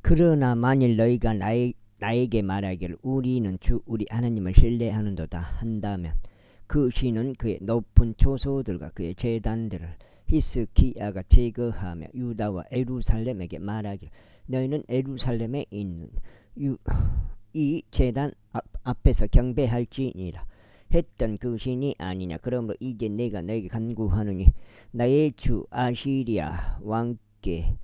그러나 만일 너희가 나에게 말하기를 우리는 주 우리 하나님을 신뢰하는도다 한다면 그 시는 그의 높은 초소들과 그의 제단들을 히스기야가 제거하며 유다와 예루살렘에게 말하기를 너희는 예루살렘에 있는 이 제단 앞에서 경배할지니라 했던 그 신이 아니냐. 그러므로 이제 내가 너에게 간구하노니 나의 주 아시리아 왕께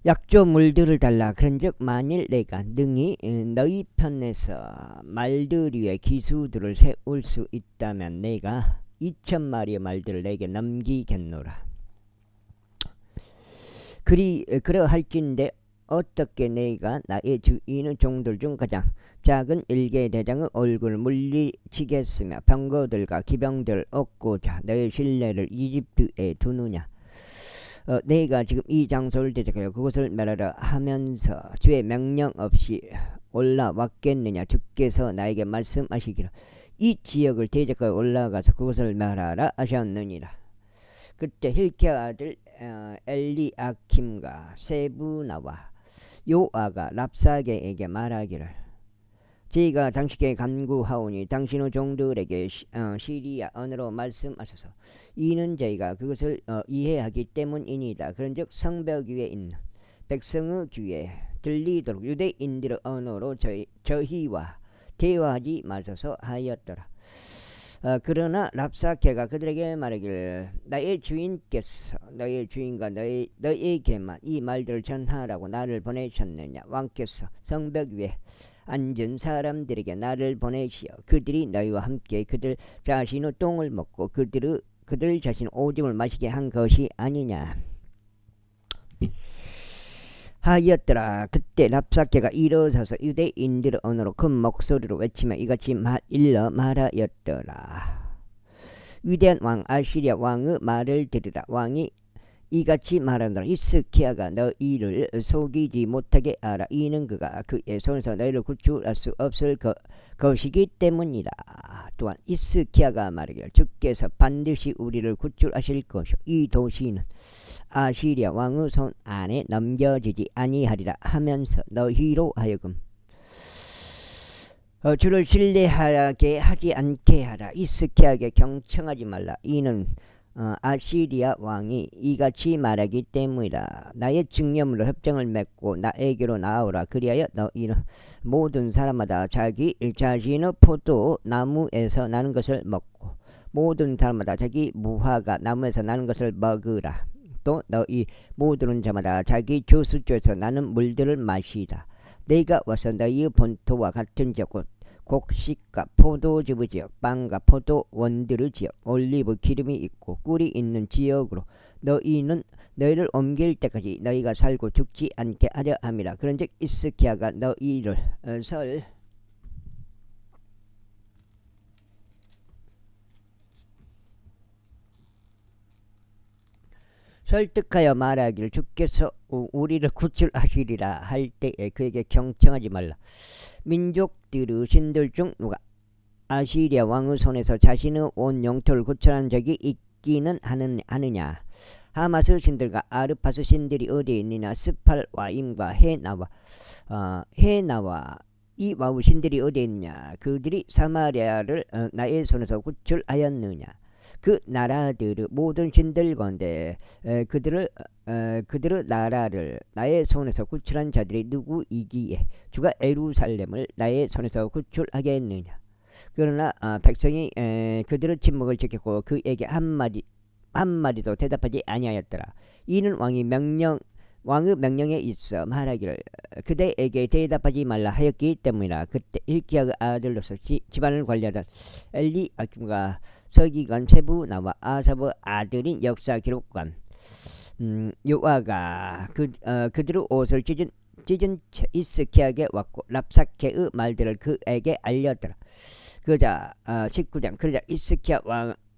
약조물들을 달라. 그런즉 만일 내가 능히 너희 편에서 말들 위에 기수들을 세울 수 있다면 내가 2,000마리의 말들을 내게 넘기겠노라. 그러할진대 어떻게 내가 나의 주인의 종들 중 가장 작은 일개 대장의 얼굴을 물리치겠으며 병거들과 기병들을 얻고자 너의 신뢰를 이집트에 두느냐. 내가 지금 이 장소를 대적하여 그곳을 멸하라 하면서 주의 명령 없이 올라왔겠느냐. 주께서 나에게 말씀하시기를 이 지역을 대적하여 올라가서 그곳을 멸하라 하셨느니라. 그때 hilkia 아들 엘리아킴과 세브나와 요아가 랍사게에게 말하기를 제가 당신께 간구하오니 당신의 종들에게 시리아 언어로 말씀하소서. 이는 저희가 그것을 이해하기 때문이니다. 그런즉 성벽 위에 있는 백성의 귀에 들리도록 유대인들의 언어로 저희와 대화하지 마소서 하였더라. 그러나 랍사케가 그들에게 말하기를 나의 주인께서 너의 주인과 너에게만 이 말들을 전하라고 나를 보내셨느냐. 왕께서 성벽 위에 앉은 사람들에게 나를 보내시어 그들이 너희와 함께 그들 자신의 똥을 먹고 그들 자신의 오줌을 마시게 한 것이 아니냐 하였더라. 그때 랍사케가 일어서서 유대인들의 언어로 큰 목소리로 외치며 이같이 일러 말하였더라. 위대한 왕 아시리아 왕의 말을 들으라. 왕이 이같이 말하노라. 히스기야가 너희를 속이지 못하게 하라. 이는 그가 그의 손에서 너희를 구출할 수 없을 것이기 때문이라. 또한 히스기야가 말하기를 주께서 반드시 우리를 구출하실 것이요 이 도시는 아시리아 왕의 손 안에 넘겨지지 아니하리라 하면서 너희로 하여금 주를 신뢰하게 하지 않게 하라. 히스기야에게 경청하지 말라. 이는 아시리아 왕이 이같이 말하기 때문이라. 나의 증념으로 협정을 맺고 나에게로 나오라. 그리하여 너희는 모든 사람마다 자기 자신의 포도 나무에서 나는 것을 먹고 모든 사람마다 자기 무화과 나무에서 나는 것을 먹으라. 또 너희 모든 자마다 자기 저수지에서 나는 물들을 마시라. 내가 와서 너희의 본토와 같은 지역 곧 곡식과 포도즙의 지역, 빵과 포도 원들의 지역, 올리브 기름이 있고 꿀이 있는 지역으로 너희를 옮길 때까지 너희가 살고 죽지 않게 하려 함이라. 그런즉 히스기야가 너희를 설득하여 말하기를 주께서 우리를 구출하시리라 할 때에 그에게 경청하지 말라. 민족들의 신들 중 누가 아시리아 왕의 손에서 자신의 온 영토를 구출한 적이 있기는 하느냐. 하마스 신들과 아르파스 신들이 어디에 있느냐. 스팔와임과 헤나와 이 와우 신들이 어디에 있느냐. 그들이 사마리아를 나의 손에서 구출하였느냐. 그 나라들의 모든 신들 가운데 그들의 나라를 나의 손에서 구출한 자들이 누구이기에 주가 예루살렘을 나의 손에서 구출하겠느냐. 그러나 백성이 그들의 침묵을 지켰고 그에게 한마디도 대답하지 아니하였더라. 이는 왕의 명령에 있어 말하기를 그대에게 대답하지 말라 하였기 때문이라. 그때 hilki야의 아들로서 집안을 관리하던 엘리아킴과 서기관 세브나와 아사브 아들인 역사 기록관 요아가 그들의 옷을 찢은 히스기야에게 왔고 랍사케의 말들을 그에게 알렸더라. 그러자 19장 그러자 히스기야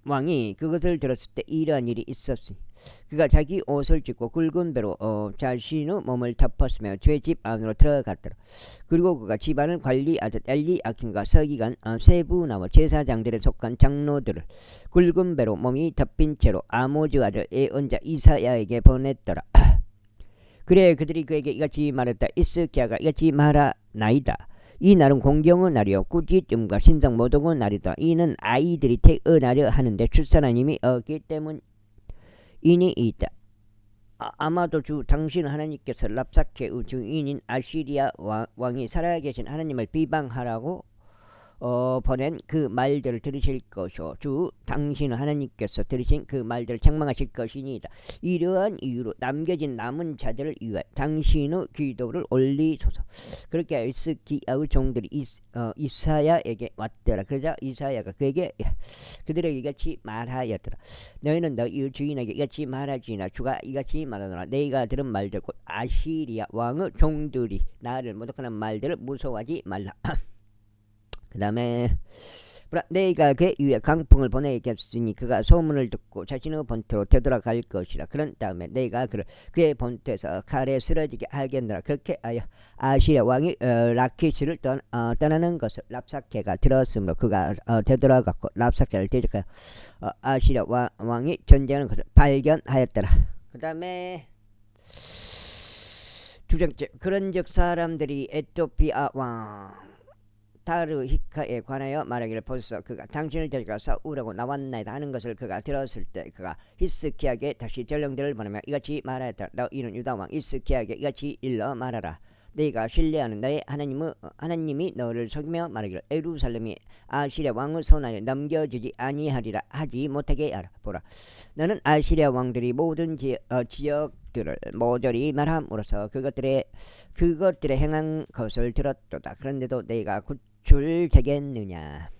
왕이 그것을 들었을 때 이러한 일이 있었으니 그가 자기 옷을 찢고 굵은 배로 자신의 몸을 덮었으며 죄집 안으로 들어갔더라. 그리고 그가 집안을 관리하던 엘리아킴과 서기관 세브나와 제사장들에 속한 장로들을 굵은 배로 몸이 덮인 채로 아모즈 아들 예언자 이사야에게 보냈더라. 그래 그들이 그에게 이같이 말했다. 히스기야가 이같이 말하나이다. 이 날은 공경의 날이요 꾸짖음과 신성 모독의 날이다. 이는 아이들이 태어나려 하는데 출산한 힘이 없기 때문이니 있다. 아마도 주 당신 하나님께서 랍사케의 주인인 아시리아 왕이 살아계신 하나님을 비방하라고 보낸 그 말들을 들으실 것이요 주 당신 하나님께서 들으신 그 말들을 책망하실 것이니이다. 이러한 이유로 남겨진 남은 자들을 위하여 당신의 기도를 올리소서. 그렇게 히스기야의 종들이 이사야에게 왔더라. 그러자 이사야가 그에게 그들에게 이같이 말하였더라. 너희는 너희 주인에게 이같이 말하지나 주가 이같이 말하노라. 너희가 들은 말들 곧 아시리아 왕의 종들이 나를 모독하는 말들을 무서워하지 말라. 그 다음에 내가 그의 위에 강풍을 보내겠으니 그가 소문을 듣고 자신의 본토로 되돌아갈 것이라. 그런 다음에 내가 그의 본토에서 칼에 쓰러지게 하겠노라. 그렇게 하여 아시리아 왕이 라키스를 떠나는 것을 랍사케가 들었으므로 그가 되돌아갔고 랍사케를 대적하여 아시리아 왕이 전쟁하는 것을 발견하였더라. 그 다음에 두번째, 그런즉 사람들이 에토피아 왕 다르히카에 관하여 말하기를 보소서. 그가 당신을 데리고 싸우려고 나왔나이다 하는 것을 그가 들었을 때 그가 히스기야에게 다시 전령들을 보내며 이같이 말하였다. 너희는 유다왕 히스기야에게 이같이 일러 말하라. 너희가 신뢰하는 너의 하나님이 너를 속이며 말하기를 예루살렘이 아시리아 왕의 손안에 넘겨지지 아니하리라 하지 못하게 하라. 보라, 너는 아시리아 왕들이 모든 지역들을 모조리 말함으로써 그것들의 행한 것을 들었도다. 그런데도 너희가 구출되겠느냐.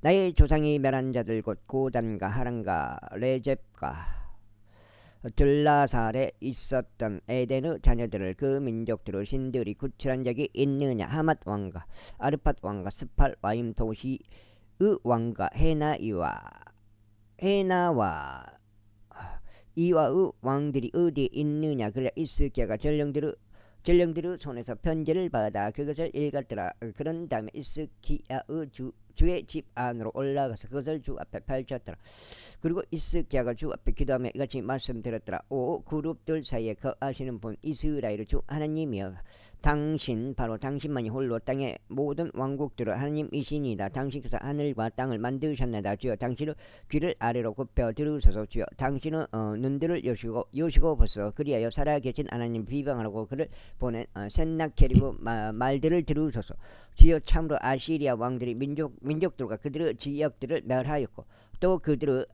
나의 조상이 멸한 자들 곧 고단과 하란과 레잽과 들라살에 있었던 에덴의 자녀들을 그 민족들의 신들이 구출한 적이 있느냐. 하맛 왕과 아르팟 왕과 스팔 와임 도시의 왕과 헤나와 이와의 왕들이 어디에 있느냐. 그래 히스기야가 전령들의 손에서 편지를 받아 그것을 읽었더라. 그런 다음에 히스기야의 주의 집 안으로 올라가서 그것을 주 앞에 펼쳤더라. 그리고 히스기야가 주 앞에 기도하며 이같이 말씀드렸더라. 오 그룹들 사이에 거하시는 분 이스라엘의 주 하나님이여, 바로 당신만이 홀로 땅의 모든 왕국들의 하나님이시니이다. 당신께서 하늘과 땅을 만드셨나이다. 주여 당신의 귀를 아래로 굽혀 들으소서. 주여 당신의 눈들을 여시고 보소서. 그리하여 살아계신 하나님 비방하라고 그를 보낸 센나케립의 말들을 들으소서. 주여 참으로 아시리아 왕들이 민족들과 그들의 지역들을 멸하였고 또 그들의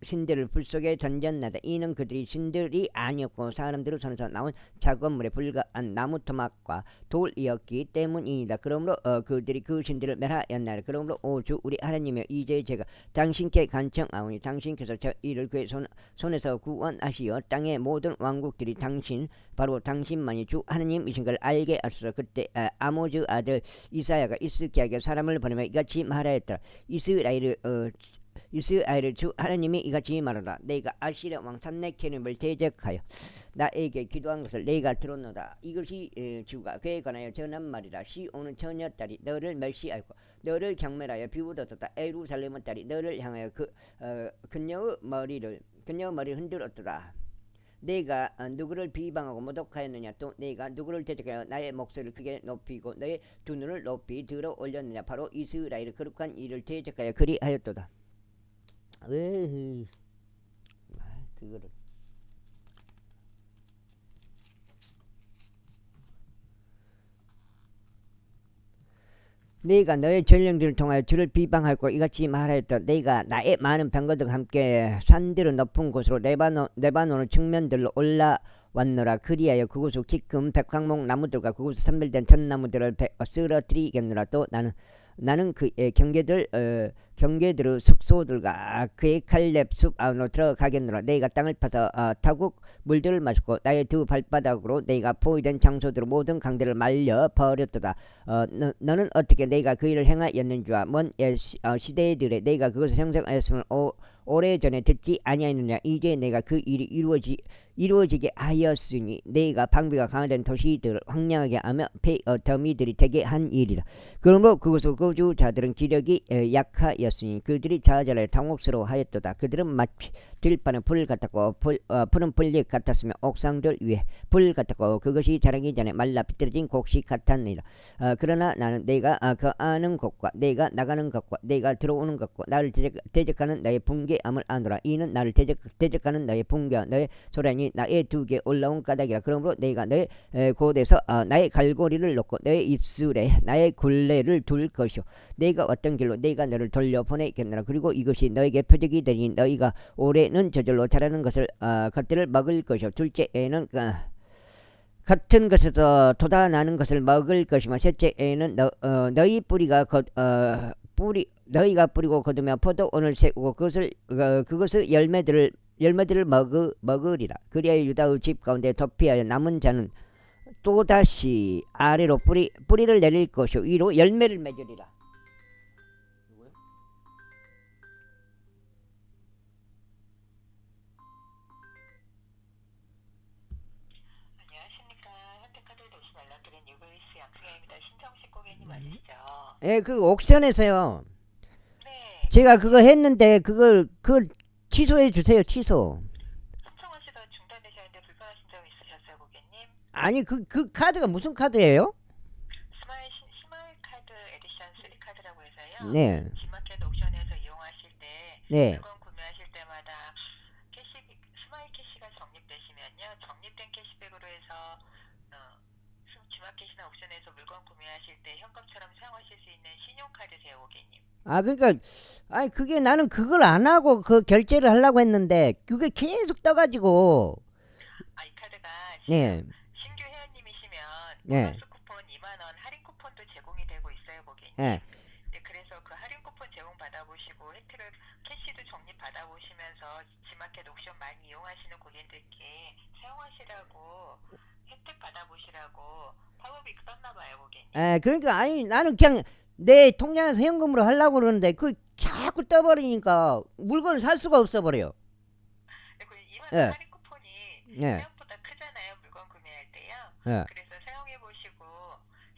신들을 불 속에 던졌나이다. 이는 그들이 신들이 아니었고 사람들의 손에서 나온 작업물에 불과한 나무 토막과 돌이었기 때문이다. 그러므로 그들이 그 신들을 멸하였나이다. 그러므로 오 주 우리 하나님이여, 이제 제가 당신께 간청하오니 당신께서 저희를 그의 손에서 구원하시어 땅의 모든 왕국들이 바로 당신만이 주 하나님이신 걸 알게 하소서. 그때 아모즈 아들 이사야가 히스기야에게 사람을 보내며 이같이 말하였다. 이스라엘의 주 하나님이 이같이 말하라. 내가 아시리아 왕 산네케립을 대적하여 나에게 기도한 것을 내가 들었노다. 이것이 주가 그에 관하여 전한 말이라. 시온의 처녀딸이 너를 멸시하고 너를 경멸하여 비웃었다. 예루살렘의 딸이 너를 향하여 그녀의 머리를 흔들었더라. 내가 누구를 비방하고 모독하였느냐. 또 내가 누구를 대적하여 나의 목소리를 크게 높이고 너의 두 눈을 높이 들어 올렸느냐. 바로 이스라엘의 거룩한 일을 대적하여 그리하였도다. 그거를 네가 너의 전령들을 통하여 주를 비방하고 이같이 말하였다. 네가 나의 많은 병거들과 함께 산들의 높은 곳으로 레바논의 측면들로 올라왔노라. 그리하여 그곳의 기금 백황목 나무들과 그곳에 선별된 천나무들을 쓰러뜨리겠노라. 또 나는 그의 경계들의 숙소들과 그의 칼렙숲 안으로 들어가겠노라. 너희가 땅을 파서 타국 물들을 마시고 나의 두 발바닥으로 너희가 포위된 장소들의 모든 강들을 말려 버렸도다. 너는 어떻게 너희가 그 일을 행하였는지와 먼 시대들에 너희가 그것을 형성하였음을 오래전에 듣지 아니하였느냐. 이제 내가 그 일이 이루어지게 하였으니 너희가 방비가 강화된 도시들을 황량하게 하며 더미들이 되게 한 일이라. 그러므로 그곳의 거주자들은 기력이 약하였으니 그들이 좌절하여 당혹스러워하였도다. 그들은 마치 들판은 풀 같았고 푸른 풀잎 같았으며 옥상들 위에 풀 같았고 그것이 자라기 전에 말라 비틀어진 곡식 같았느니라. 그러나 나는 내가 거하는 곳과 내가 나가는 곳과 내가 들어오는 곳과 나를 대적하는 너의 분개함을 아노라. 이는 나를 대적하는 너의 분개와 너의 소란이 나의 두 개 올라온 까닭이라. 그러므로 내가 너의 곳에서 나의 갈고리를 놓고 너의 입술에 나의 굴레를 둘 것이요 내가 어떤 길로 내가 너를 돌려보내겠노라. 그리고 이것이 너에게 표적이 되니 너희가 올해는 저절로 자라는 것들을 먹을 것이요 둘째에는 같은 것에서 돋아나는 것을 먹을 것이며 셋째에는 너희 뿌리가 너희가 뿌리고 거두며 포도원을 세우고 그것을 열매들을 먹으리라. 그리하여 유다의 집 가운데 도피하여 남은 자는 또다시 아래로 뿌리를 내릴 것이요 위로 열매를 맺으리라. 안녕하십니까. 현대카드 대신 연락드린 UVC 양승혜입니다. 신정식 고객님 맞으시죠? 예, 그 옥션에서요. 네. 제가 그거 했는데 그걸 취소해 주세요. 취소. 신청하시다 중단되셨는데 불편하신 점 있으셨어요, 고객님? 아니 그 카드가 무슨 카드예요? 스마일 카드 에디션 3 카드라고 해서요. 네. G마켓 옥션에서 이용하실 때 네. 물건 구매하실 때마다 스마일 캐시가 적립되시면요. 적립된 캐시백으로 해서 G마켓이나 옥션에서 물건 구매하실 때 현금처럼 사용하실 수 있는 신용카드세요, 고객님. 그러니까 아니 그게 나는 그걸 안 하고 그 결제를 하려고 했는데 그게 계속 떠가지고 이 카드가 네. 신규 회원님이시면 네. 보너스 쿠폰 2만원 할인 쿠폰도 제공이 되고 있어요, 고객님. 네. 네, 그래서 그 할인 쿠폰 제공 받아보시고 혜택을 캐시도 적립 받아보시면서 G마켓 옥션 많이 이용하시는 고객님들께 사용하시라고 혜택 받아보시라고 팝업이 떴나봐요, 고객님. 그러니까 아니 나는 그냥 내 통장에서 현금으로 하려고 그러는데 그 자꾸 떠버리니까 물건을 살 수가 없어 버려요. 네, 그 2만원 예. 할인 쿠폰이 예. 생각보다 크잖아요, 물건 구매할 때요. 예. 그래서 사용해보시고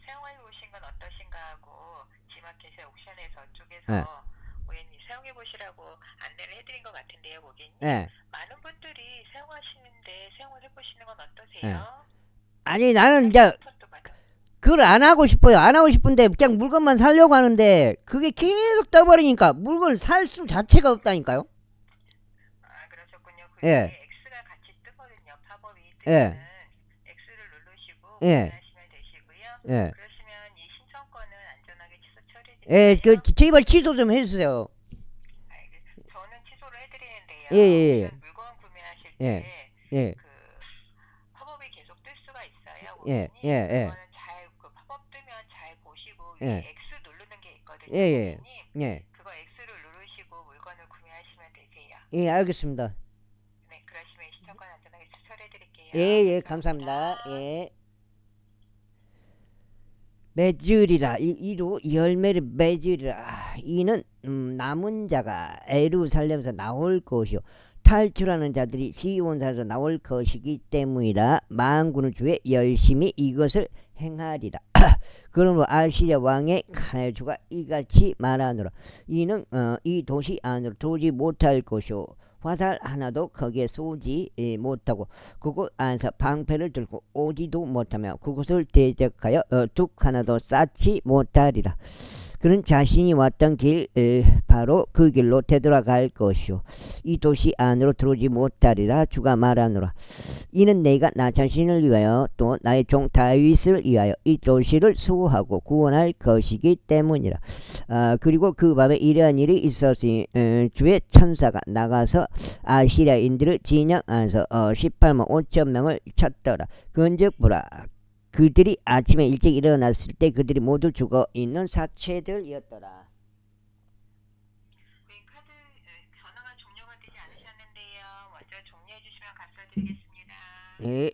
사용해보신 건 어떠신가 하고 G마켓의 옥션에서 쪽에서 예. 고객님 사용해보시라고 안내를 해드린 것 같은데요, 고객님. 예. 많은 분들이 사용하시는데 사용을 해보시는 건 어떠세요? 예. 아니 나는 이제 쿠폰도 받아. 그걸 안 하고 싶어요. 안 하고 싶은데 그냥 물건만 사려고 하는데 그게 계속 떠버리니까 물건을 살 수 자체가 없다니까요. 그러셨군요. 예. 그게 X가 같이 뜨거든요. 팝업이 예. 뜨면은 X를 누르시고 예. 구매하시면 되시고요. 예. 그러시면 이 신청권은 안전하게 취소 예. 처리해드릴게요. 제발 취소 좀 해주세요. 저는 취소를 해드리는데요. 예. 예. 물건 구매하실 예. 때 예. 그 팝업이 계속 뜰 수가 있어요, 예. 고객님. 예. 예. 그거는 잘 그 팝업 뜨면 잘 보시고 예. 위에 X 누르는 게 있거든요, 예. 예. 고객님. 예. 그거 X를 누르시고 물건을 구매하시면 되세요. 예. 알겠습니다. 네, 그러시면 신청권 안전하게 추천해드릴게요. 예. 예. 감사합니다. 예. 맺으리라. 이로 열매를 맺으리라. 이는 남은 자가 에루살렘에서 나올 것이요 탈출하는 자들이 시온산에서 나올 것이기 때문이라. 만군의 주에 열심히 이것을 행하리라. 그러므로 아시리아 왕의 카네주가 이같이 말하노라. 이는 이 도시 안으로 들어오지 못할 것이요 화살 하나도 거기에 쏘지 못하고 그곳 안에서 방패를 들고 오지도 못하며 그곳을 대적하여 둑 하나도 쌓지 못하리라. 그는 자신이 왔던 길 바로 그 길로 되돌아갈 것이요 이 도시 안으로 들어오지 못하리라. 주가 말하노라. 이는 내가 나 자신을 위하여 또 나의 종 다윗을 위하여 이 도시를 수호하고 구원할 것이기 때문이라. 그리고 그 밤에 이러한 일이 있었으니 주의 천사가 나가서 아시리아인들을 진영 안에서 18만 5천 명을 쳤더라. 그런즉 보라 그들이 아침에 일찍 일어났을 때 그들이 모두 죽어 있는 사체들이었더라. 카드 전화가 종료가 되지 않으셨는데요. 먼저 종료해 주시면 감사드리겠습니다. 예.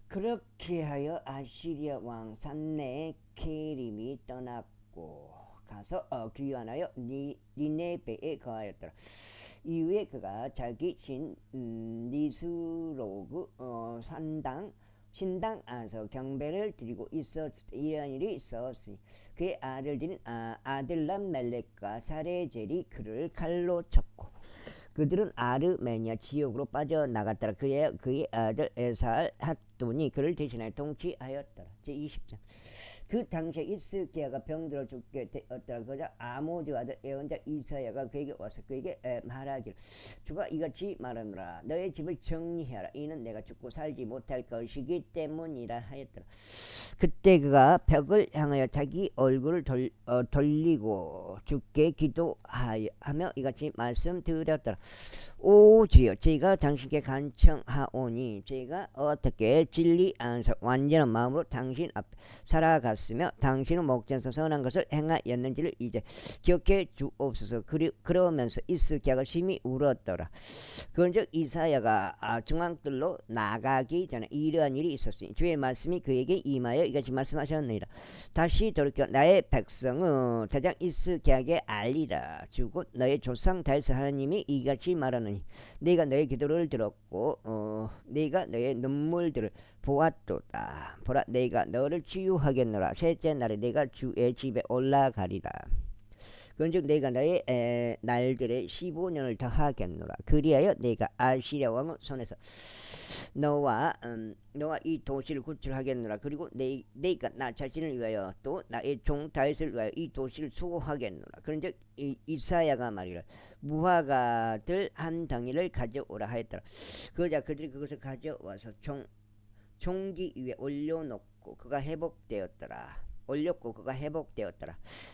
그렇게 하여 아시리아 왕 산네케림이 떠났고 가서 귀환하여 니네베에 거하였더라. 이후에 그가 자기 신 니스로그 산당 신당 안에서 경배를 드리고 이런 일이 있었으니 그의 아들남 멜렉과 사레젤이 그를 칼로 쳤고 그들은 아르메니아 지역으로 빠져나갔더라. 그의 아들 에살 핫돈이 그를 대신하여 통치하였더라. 제20장. 그 당시에 이스기야가 병들어 죽게 되었더라. 그러자 아모드 아들 예언자 이사야가 그에게 와서 그에게 말하기를 주가 이같이 말하노라. 너의 집을 정리하라. 이는 내가 죽고 살지 못할 것이기 때문이라 하였더라. 그때 그가 벽을 향하여 자기 얼굴을 돌리고 주께 기도하며 이같이 말씀드렸더라. 오 주여, 제가 당신께 간청하오니 제가 어떻게 진리 안에서 완전한 마음으로 당신 앞에 살아갔으며 당신의 목전에서 선한 것을 행하였는지를 이제 기억해 주옵소서. 그러면서 이스기야가 심히 울었더라. 그런즉 이사야가 중앙뜰로 나가기 전에 이러한 일이 있었으니 주의 말씀이 그에게 임하여 이같이 말씀하셨느니라. 다시 돌이켜 나의 백성은 대장 이스기야에게 알리라. 주곧 너의 조상 다윗의 하나님이 이같이 말하느니 네가 너의 기도를 들었고 네가 너의 눈물들을 보았도다. 보라, 내가 너를 치유하겠노라. 셋째 날에 내가 주의 집에 올라가리라. 그런즉 내가 너의 날들에 15년을 더하겠노라. 그리하여 내가 아시리아 왕의 손에서 너와 이 도시를 구출하겠노라. 그리고 내가 나 자신을 위하여 또 나의 종 다윗을 위하여 이 도시를 수호하겠노라. 그런즉 이사야가 말이라. 무화과들 한 덩이를 가져오라 하였더라. 그러자 그들이 그것을 가져와서 종기 위에 올려놓고 그가 회복되었더라.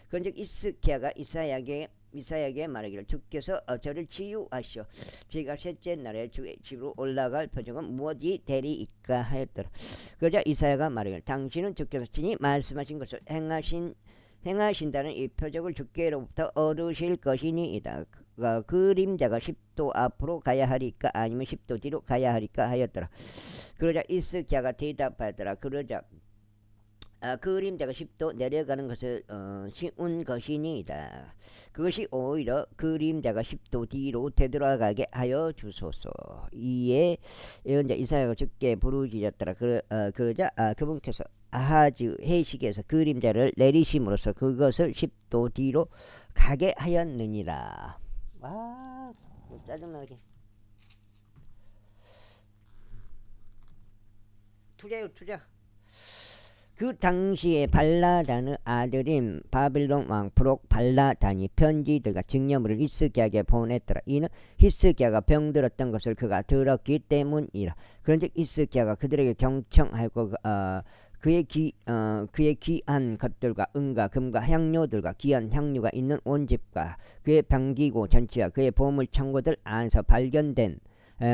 그런즉 이스기야가 이사야에게 말하기를 주께서 저를 치유하시오. 제가 셋째 날에 주의 집으로 올라갈 표적은 무엇이 되리이까 하였더라. 그러자 이사야가 말하기를 당신은 주께서 친히 말씀하신 것을 행하신다는 이 표적을 주께로부터 얻으실 것이니이다. 그림자가 10도 앞으로 가야 하리까 아니면 10도 뒤로 가야 하리까 하였더라. 그러자 이스기야가 대답하였더라. 그러자 그림자가 10도 내려가는 것을 쉬운 것이니이다. 그것이 오히려 그림자가 10도 뒤로 되돌아가게 하여 주소서. 이에 예언자 이사야가 주께 부르짖었더라. 그러자 그분께서 아하즈 해식에서 그림자를 내리심으로써 그것을 10도 뒤로 가게 하였느니라. 와, 짜증나게. 투자. 그 당시에 발라단의 아들인 바빌론 왕 브록 발라단이 편지들과 증여물을 히스기야에게 보냈더라. 이는 히스기야가 병들었던 것을 그가 들었기 때문이라. 그런즉 히스기야가 그들에게 경청하고 그의 귀한 것들과 은과 금과 향료들과 귀한 향료가 있는 온 집과 그의 병기고 전치와 그의 보물 창고들 안에서 발견된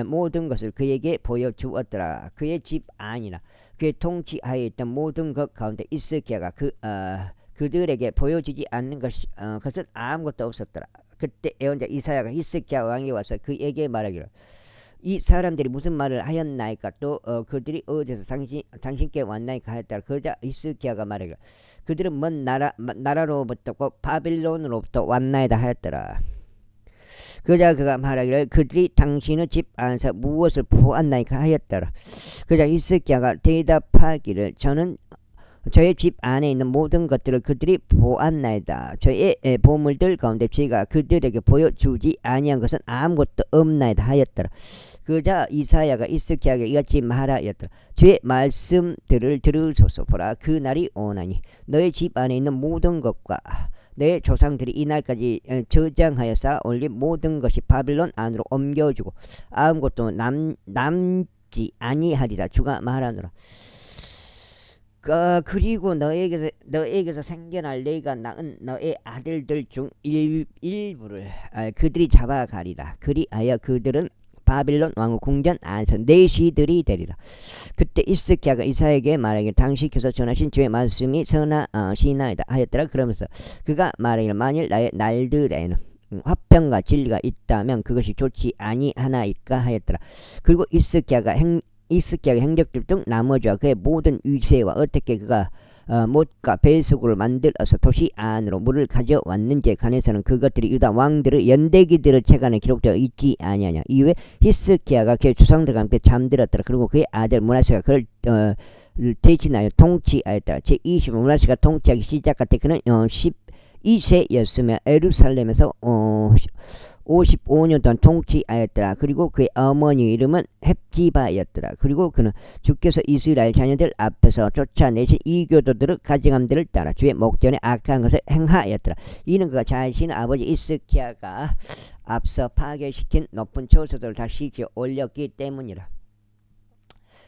모든 것을 그에게 보여주었더라. 그의 집 안이나 그의 통치하에 있던 모든 것 가운데 이스기야가 그들에게 보여주지 않는 것은 아무것도 없었더라. 그때 예언자 이사야가 히스기야 왕이 와서 그에게 말하기를 이 사람들이 무슨 말을 하였나이까 또 그들이 어디서 당신께 왔나이까 하였더라. 그러자 히스기야가 말하기를 그들은 먼 나라로부터 바빌론으로부터 왔나이다 하였더라. 그러자 그가 말하기를 그들이 당신의 집 안에서 무엇을 보았나이까 하였더라. 그러자 히스기야가 대답하기를 저는 저의 집 안에 있는 모든 것들을 그들이 보았나이다. 저의 보물들 가운데 제가 그들에게 보여주지 아니한 것은 아무것도 없나이다 하였더라. 그러자 이사야가 히스기야에게 이같이 말하였더라. 주의 말씀들을 들으소서. 보라, 그 날이 오나니 너의 집 안에 있는 모든 것과 내 조상들이 이날까지 저장하여 쌓아 올린 모든 것이 바빌론 안으로 옮겨주고 아무것도 남지 아니하리라. 주가 말하노라. 그리고 너에게서 생겨날 내가 낳은 너의 아들들 중 일부를 그들이 잡아가리라. 그리하여 그들은 바빌론 왕의 궁전 안에서 내 시들이 되리라. 그때 히스기야가 이사야에게 말하기를 당신께서 전하신 주의 말씀이 선하시나이다 하였더라. 그러면서 그가 말하기를 만일 나의 날들에는 화평과 진리가 있다면 그것이 좋지 아니하나이까 하였더라. 그리고 히스기야의 행적들 등 나머지와 그의 모든 위세와 어떻게 그가 못과 배수구를 만들어서 도시 안으로 물을 가져왔는지에 관해서는 그것들이 유다 왕들의 연대기들의 책안에 기록되어 있지 아니하냐. 이후에 히스기야가 그의 조상들과 함께 잠들었더라. 그리고 그의 아들 므낫세가 그를 대신하여 통치하였더라. 제20 므낫세가 통치하기 시작할 때 그는 12세였으며 에루살렘에서 55년 동안 통치하였더라. 그리고 그의 어머니 이름은 헵지바였더라. 그리고 그는 주께서 이스라엘 자녀들 앞에서 쫓아내신 이교도들의 가증함들을 따라 주의 목전에 악한 것을 행하였더라. 이는 그가 자신의 아버지 히스기야가 앞서 파괴시킨 높은 초소들을 다시 지어 올렸기 때문이라.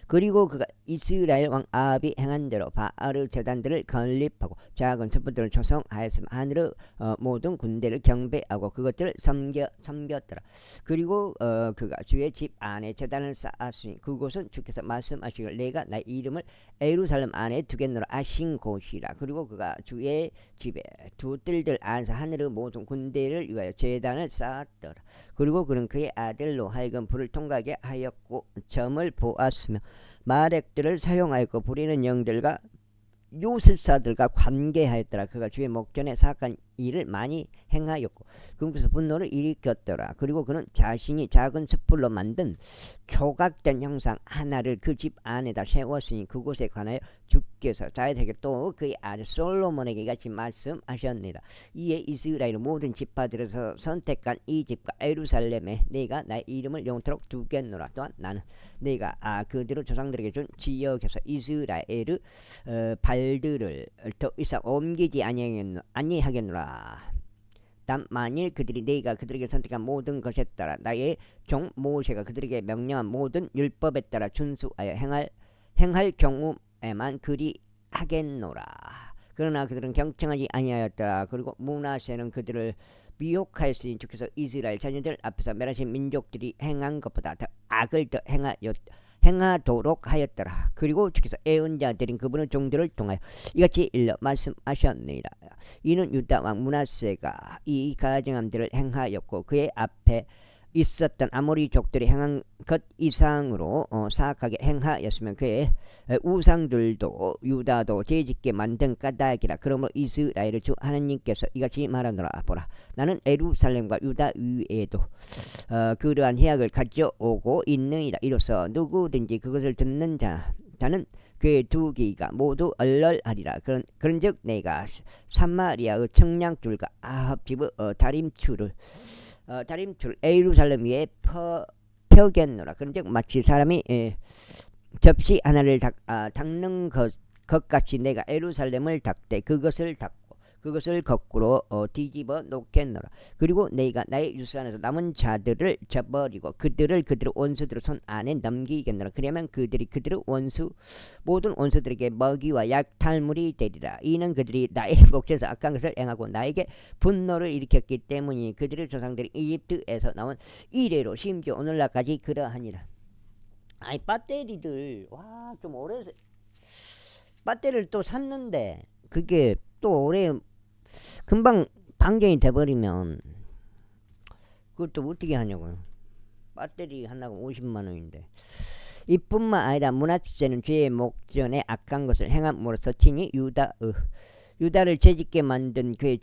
그리고 그가 이스라엘 왕 아합이 행한 대로 바알의 제단들을 건립하고 작은 촛불들을 조성하였으며 하늘의 모든 군대를 경배하고 그것들을 섬겼더라. 그리고 그가 주의 집 안에 제단을 쌓았으니 그곳은 주께서 말씀하시기를 내가 나의 이름을 예루살렘 안에 두겠노라 하신 곳이라. 그리고 그가 주의 집에 두 뜰들 안에서 하늘의 모든 군대를 위하여 제단을 쌓았더라. 그리고 그는 그의 아들로 하여금 불을 통과하게 하였고 점을 보았으며 마렉들을 사용하였고 부리는 영들과 요술사들과 관계하였더라. 그가 주의 목전에 사악한 일을 많이 행하였고 그곳에서 분노를 일으켰더라. 그리고 그는 자신이 작은 숯불로 만든 조각된 형상 하나를 그 집 안에다 세웠으니 그곳에 관하여 주께서 다윗에게 또 그의 아들 솔로몬에게 이같이 말씀하셨느니라. 이에 이스라엘 모든 지파들에서 선택한 이 집과 예루살렘에 내가 나의 이름을 영원토록 두겠노라. 또한 나는 내가 그들의 조상들에게 준 지역에서 이스라엘의 발들을 더 이상 옮기지 아니하겠노라. 단 만일 그들이 내가 그들에게 선택한 모든 것에 따라 나의 종 모세가 그들에게 명령한 모든 율법에 따라 준수하여 행할 경우에만 그리 하겠노라. 그러나 그들은 경청하지 아니하였더라. 그리고 므낫세는 그들을 미혹하였으니 주께서 이스라엘 자녀들 앞에서 멸하신 민족들이 행한 것보다 더 악을 더 행하도록 하였더라. 그리고 주께서 애언자들인 그분의 종들을 통하여 이같이 일러 말씀하셨느니라. 이는 유다 왕 므낫세가 이 가증함들을 행하였고 그의 앞에 있었던 아모리 족들이 행한 것 이상으로 사악하게 행하였으면 그의 우상들도 유다도 죄짓게 만든 까닭이라. 그러므로 이스라엘의 주 하나님께서 이같이 말하노라. 보라, 나는 예루살렘과 유다 위에도 그러한 해악을 가져오고 있느니라. 이로써 누구든지 그것을 듣는 자는 그의 두 귀가 모두 얼얼하리라. 그런즉 내가 사마리아의 청량줄과 아합 집의 다림줄을 예루살렘 위에 펴겠노라. 그런즉 마치 사람이 접시 하나를 닦는 것 같이 내가 예루살렘을 닦되 그것을 거꾸로 뒤집어 놓겠노라. 그리고 내가 나의 유수 안에서 남은 자들을 저버리고 그들의 원수들의 손 안에 넘기겠노라. 그러면 그들이 그들의 모든 원수들에게 먹이와 약탈물이 되리라. 이는 그들이 나의 목에서 악한 것을 행하고 나에게 분노를 일으켰기 때문이니 그들의 조상들이 이집트에서 나온 이래로 심지어 오늘날까지 그러하니라. 아이 배터리들 좀 오래 배터리를 또 샀는데 그게 또 오래 금방 방전이 돼버리면 그것도 어떻게 하냐고요. 배터리 하나가 50만원인데 이뿐만 아니라 므낫세는 죄의 목전에 악한 것을 행함으로써 친히 유다를 죄짓게 만든 그의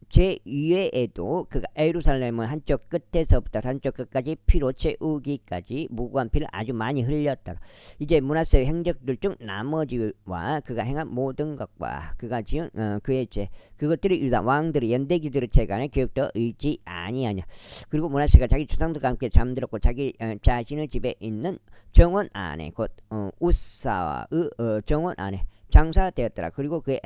제 위에도 그가 예루살렘을 한쪽 끝에서부터 한쪽 끝까지 피로 채우기까지 무고한 피를 아주 많이 흘렸더라. 이제 므낫세의 행적들 중 나머지와 그가 행한 모든 것과 그가 지은 그의 죄 그것들이 유다 왕들의 연대기들의 책안에 기록되어 있지 아니하냐. 그리고 므낫세가 자기 조상들과 함께 잠들었고 자기 자신의 집에 있는 정원 안에 곧 우사와의 정원 안에 장사되었더라. 그리고 그의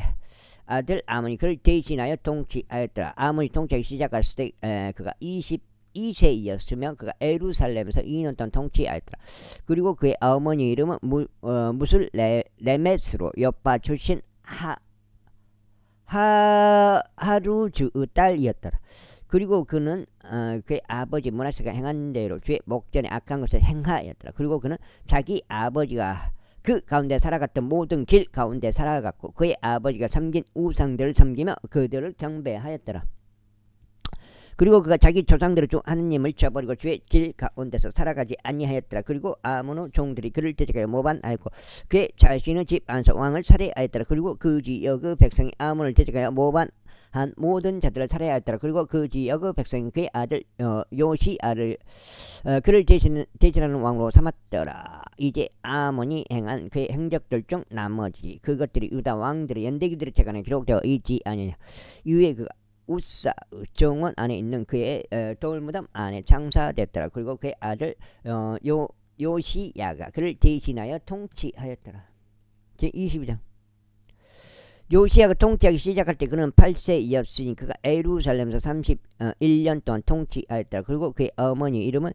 아들 아몬이 그를 대신하여 통치하였더라. 아몬이 통치하기 시작했을 때 그가 22세였으며 그가 예루살렘에서 2년 동안 통치하였더라. 그리고 그의 어머니 이름은 무슬레메스로 요파 출신 하루주의 딸이었더라. 그리고 그는 그의 아버지 므낫세가 행한 대로 주의 목전에 악한 것을 행하였더라. 그리고 그는 자기 아버지가 그 가운데 살아갔던 모든 길 가운데 살아갔고 그의 아버지가 섬긴 우상들을 섬기며 그들을 경배하였더라. 그리고 그가 자기 조상들의 주 하느님을 저버리고 주의 길 가운데서 살아가지 아니하였더라. 그리고 아몬의 종들이 그를 대적하여 모반하였고 그의 자신의 집 안에서 왕을 살해하였더라. 그리고 그 지역의 백성이 아몬을 대적하여 모반한 모든 자들을 살해하였더라. 그리고 그 지역의 백성이 그의 아들 요시아를 그를 대신하는 왕으로 삼았더라. 이제 아몬이 행한 그의 행적들 중 나머지 그것들이 유다 왕들의 연대기들의 책안에 기록되어 있지 아니냐. 이후에 그가 우사 정원 안에 있는 그의 돌무덤 안에 장사됐더라. 그리고 그의 아들 요시야가 그를 대신하여 통치하였더라. 제22장. 요시야가 통치하기 시작할 때 그는 8세이었으니 그가 에루살렘에서 31년 동안 통치하였더라. 그리고 그의 어머니 이름은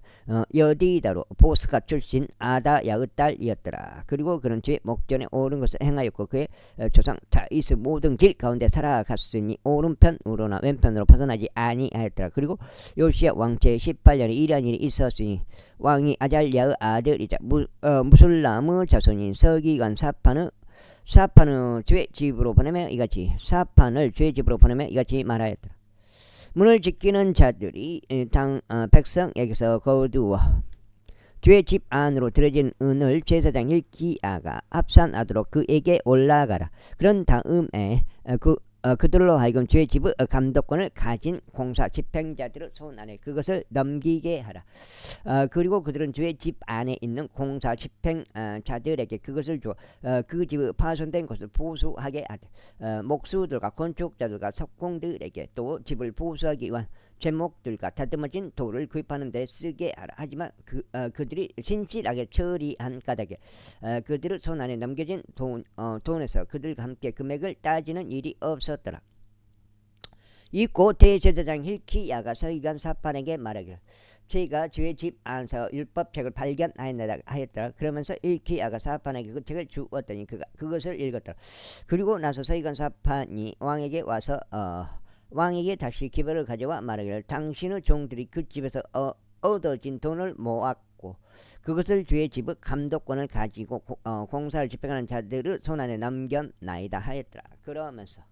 여디다로 보스가 출신 아다야의 딸이었더라. 그리고 그는 주의 목전에 옳은 것을 행하였고 그의 조상 다윗의 모든 길 가운데 살아갔으니 오른편으로나 왼편으로 벗어나지 아니하였더라. 그리고 요시야 왕제 18년에 이러한 일이 있었으니 왕이 아잘야의 아들이자 무술람의 자손인 서기관 사판을 주의 집으로 보내며 이같이 말하였더라. 문을 지키는 자들이 백성에게서 거두어 주의 집 안으로 들어진 은을 제사장 hilki야가 합산하도록 그에게 올라가라. 그런 다음에 그들로 하여금 주의 집의 감독권을 가진 공사 집행자들의 손 안에 그것을 넘기게 하라. 그리고 그들은 주의 집 안에 있는 공사 집행자들에게 그것을 주어 그 집의 파손된 것을 보수하게 하되 목수들과 건축자들과 석공들에게 또 집을 보수하기 위한 제목들과 다듬어진 돌을 구입하는 데 쓰게 하라. 하지만 그들이 신실하게 처리한 까닭에 그들의 손 안에 넘겨진 돈에서 그들과 함께 금액을 따지는 일이 없었더라. 이고 대제사장 hilki야가 서기관 사판에게 말하기를 제가 주의 집 안에서 율법책을 발견하였더라. 그러면서 hilki야가 사판에게 그 책을 주었더니 그가 그것을 읽었더라. 그리고 나서 서기관 사판이 왕에게 와서 왕에게 다시 기별을 가져와 말하기를 당신의 종들이 그 집에서 얻어진 돈을 모았고 그것을 주의 집의 감독권을 가지고 공사를 집행하는 자들의 손안에 넘겼나이다 하였더라. 그러면서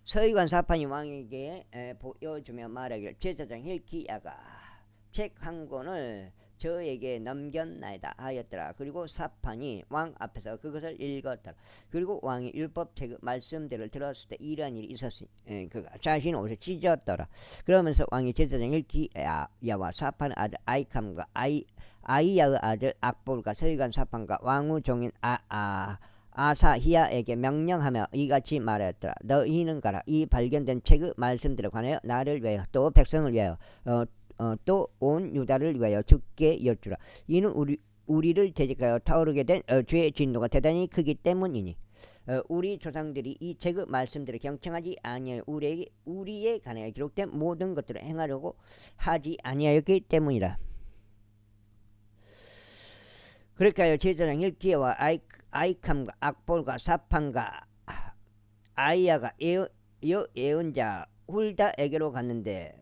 서기관 사판이 왕에게 보여주며 말하기를 제사장 hilki야가 책 한 권을 저에게 넘겼나이다 하였더라. 그리고 사판이 왕 앞에서 그것을 읽었더라. 그리고 왕이 율법책의 말씀들을 들었을 때 이러한 일이 있었으니 그가 자신의 옷을 찢었더라. 그러면서 왕이 제사장 hilki야와 사판의 아들 아이캄과 아이야의 아들 악볼과 서기관 사판과 왕의 종인 아사히야에게 명령하며 이같이 말하였더라. 너희는 가라. 이 발견된 책의 말씀들에 관하여 나를 위하여 또 백성을 위하여 또 온 유다를 위하여 죽게 여쭈라. 이는 우리를 대적하여 타오르게 된 죄의 진노가 대단히 크기 때문이니 우리 조상들이 이 책의 말씀들을 경청하지 아니하여 우리에 관하여 기록된 모든 것들을 행하려고 하지 아니하였기 때문이라. 그러니까요 제사장 hilki야와 아이캄과 악볼과 사판과 아이야가 예언자 훌다에게로 갔는데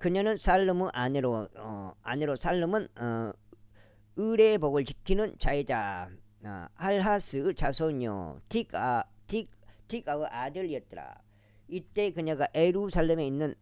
그녀는 살룸의 아내로 살룸은 의례의 복을 지키는 자이자 할하스의 자손이요 틱아의 아들이었더라. 이때 그녀가 에루살렘에 있는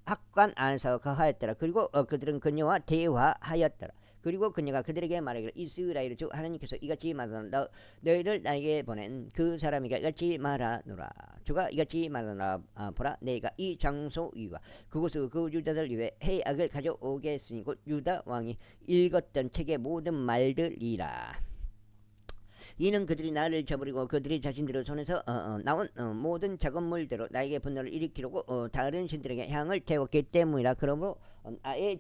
학관 안에서 거하였더라. 그리고 그들은 그녀와 대화하였더라. 그리고 그녀가 그들에게 말하기를 이스라엘의 주 하나님께서 이같이 말하노라. 너희를 나에게 보낸 그 사람에게 이같이 말하노라. 주가 이같이 말하노라. 보라 내가 이 장소 위와 그곳의 그 유다들 위에 해악을 가져오겠으니 곧 유다 왕이 읽었던 책의 모든 말들이라. 이는 그들이 나를 저버리고 그들이 자신들의 손에서 나온 모든 작업물대로 나에게 분노를 일으키려고 다른 신들에게 향을 태웠기 때문이라. 그러므로 아예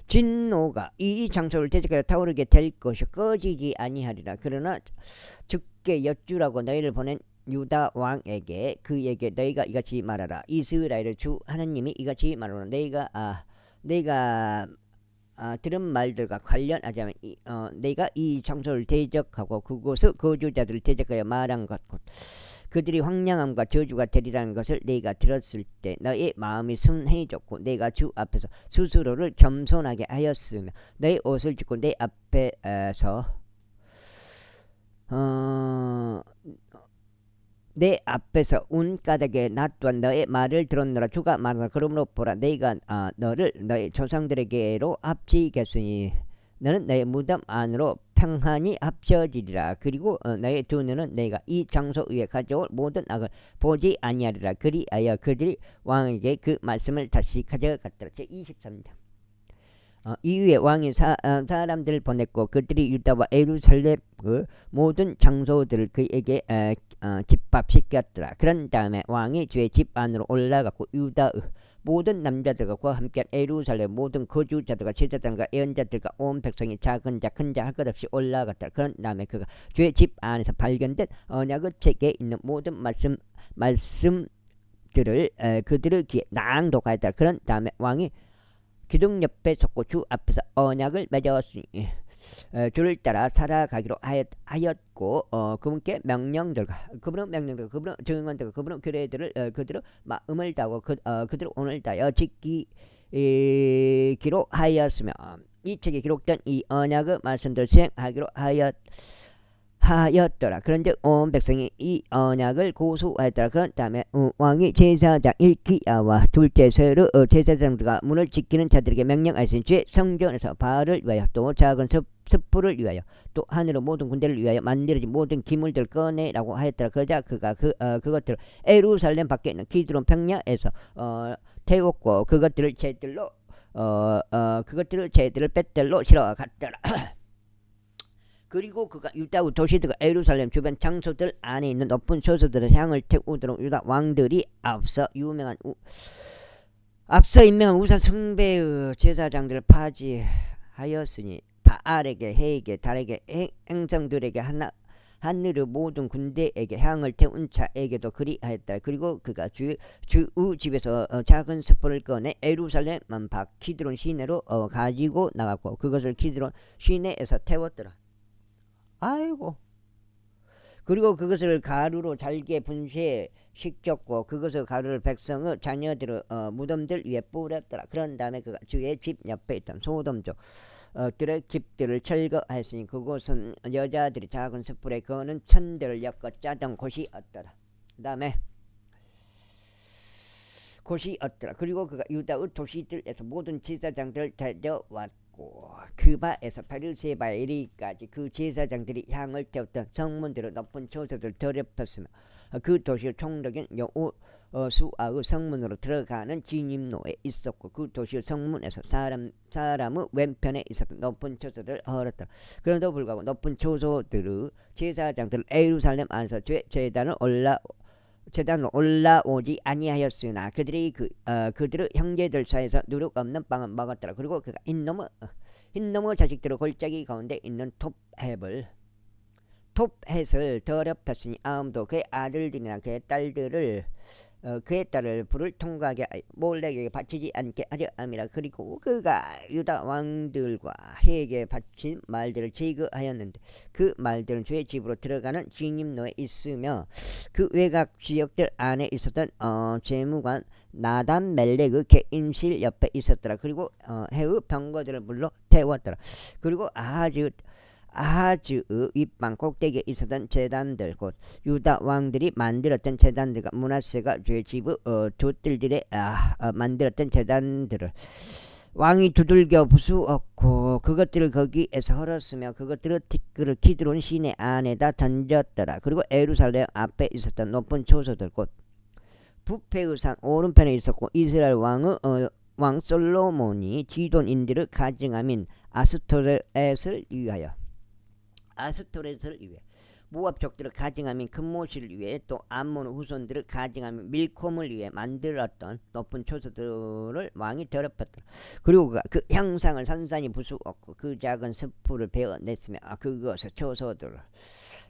진노가 이 장소를 대적하여 타오르게 될 것이 꺼지지 아니하리라. 그러나 죽게 여쭈라고 너희를 보낸 유다 왕에게 그에게 너희가 이같이 말하라. 이스라엘의 주 하나님이 이같이 말하노라. 너희가 들은 말들과 관련하자면 내가 이 장소를 대적하고 그곳의 거주자들을 대적하여 말한 것 곧 그들이 황량함과 저주가 되리라는 것을 내가 들었을 때 너의 마음이 순해졌고 내가 주 앞에서 스스로를 겸손하게 하였으며 너의 옷을 찢고 내 앞에서 어, 내 앞에서 운가닥에 놔두한 너의 말을 들었노라. 주가 말하노라. 그러므로 보라, 내가 너를 너의 조상들에게로 합치겠으니 너는 너의 무덤 안으로 평안히 합쳐지리라. 그리고 너의 두 눈은 내가 이 장소 위에 가져올 모든 악을 보지 아니하리라. 그리하여 그들이 왕에게 그 말씀을 다시 가져갔더라. 제23장. 이후에 왕이 사람들을 보냈고 그들이 유다와 예루살렘 그 모든 장소들을 그에게 집합시켰더라. 그런 다음에 왕이 주의 집 안으로 올라갔고 유다의 모든 남자들과 그와 함께 예루살렘 모든 거주자들과 제사장과 예언자들과 온 백성이 작은 자 큰 자 할 것 없이 올라갔더라. 그런 다음에 그가 주의 집 안에서 발견된 언약의 책에 있는 모든 말씀들을 그들의 귀에 낭독하였더라. 그런 다음에 왕이 기둥 옆에 섰고 주 앞에서 언약을 맺었으니 주를 따라 살아가기로 하였고 그분께 명령들과 그분은 증언들과 그분은 규례들을 그들의 마음을 다하고 그들을 오늘 다하여 지키기로 하였으며 이 책에 기록된 이 언약의 말씀들을 수행하기로 하였더라. 그런즉 온 백성이 이 언약을 고수하였더라. 그런 다음에 왕이 제사장 일기야와 둘째 세르 제사장들과 문을 지키는 자들에게 명령하였으니 주의 성전에서 바알을 위하여 또 작은 습불을 위하여 또 하늘의 모든 군대를 위하여 만들어진 모든 기물들을 꺼내라고 하였더라. 그러자 그가 그것들을 예루살렘 밖에 있는 기드론 평야에서 태웠고 그것들을 제들로 제들을 뱃들로 실어 갔더라. 그리고 그가 유다의 도시들과 예루살렘 주변 장소들 안에 있는 높은 처소들의 향을 태우도록 유다 왕들이 앞서 임명한 우상 숭배의 제사장들을 파지하였으니 바알에게 해에게 달에게 행성들에게 하늘의 모든 군대에게 향을 태운 자에게도 그리하였다. 그리고 그가 주의 집에서 작은 숯불을 꺼내 예루살렘 밖 키드론 시내로 가지고 나갔고 그것을 키드론 시내에서 태웠더라. 아이고. 그리고 그것을 가루로 잘게 분쇄시켰고 그것을 가루를 백성의 자녀들의 무덤들 위에 뿌렸더라. 그런 다음에 그가 주의 집 옆에 있던 소돔족 들의 집들을 철거하였으니 그곳은 여자들이 작은 숯불에 거는 천들을 엮어 짜던 곳이었더라. 그 다음에 곳이었더라. 그리고 그가 유다의 도시들에서 모든 제사장들을 데려왔고 그 바에서 바르세바에 이르기까지 그 제사장들이 향을 태웠던 성문들의 높은 처소들을 더럽혔으며 그 도시의 총독인 여호수아의 성문으로 들어가는 진입로에 있었고 그 도시의 성문에서 사람의 왼편에 있었던 높은 처소들을 헐었더라. 그럼에도 불구하고 높은 처소들의 제사장들은 예루살렘 안에서 제단을 올라오지 아니하였으나 그들이 그들의 형제들 사이에서 누룩 없는 빵을 먹었더라. 그리고 그가 흰놈의 자식들의 골짜기 가운데 있는 톱햇을 더럽혔으니 아무도 그의 아들들이나 그의 딸을 불을 통과하게 몰렉에게 바치지 않게 하려 함이라. 그리고 그가 유다 왕들과 해에게 바친 말들을 제거하였는데 그 말들은 주의 집으로 들어가는 진입로에 있으며 그 외곽 지역들 안에 있었던 재무관 나단 멜렉의 개인실 옆에 있었더라. 그리고 해의 병거들을 불러 태웠더라. 그리고 아하즈의 윗방 꼭대기에 있었던 제단들 곧 유다 왕들이 만들었던 제단들과 므낫세가 주의 집의 돛들들에 만들었던 제단들을 왕이 두들겨 부수었고 그것들을 거기에서 헐었으며 그것들을 키드론 시내 안에다 던졌더라. 그리고 예루살렘 앞에 있었던 높은 초소들 곧 부패의 산 오른편에 있었고 이스라엘 왕 솔로몬이 지돈인들의 가증함인 아스토렛을 위하여 모압족들을 가증함인 금모시를 위해 또 암몬 후손들을 가증함인 밀콤을 위해 만들었던 높은 초소들을 왕이 더럽혔더라. 그리고 그 형상을 산산히 부수었고 그 작은 숯불을 베어냈으며 그것을 초소들을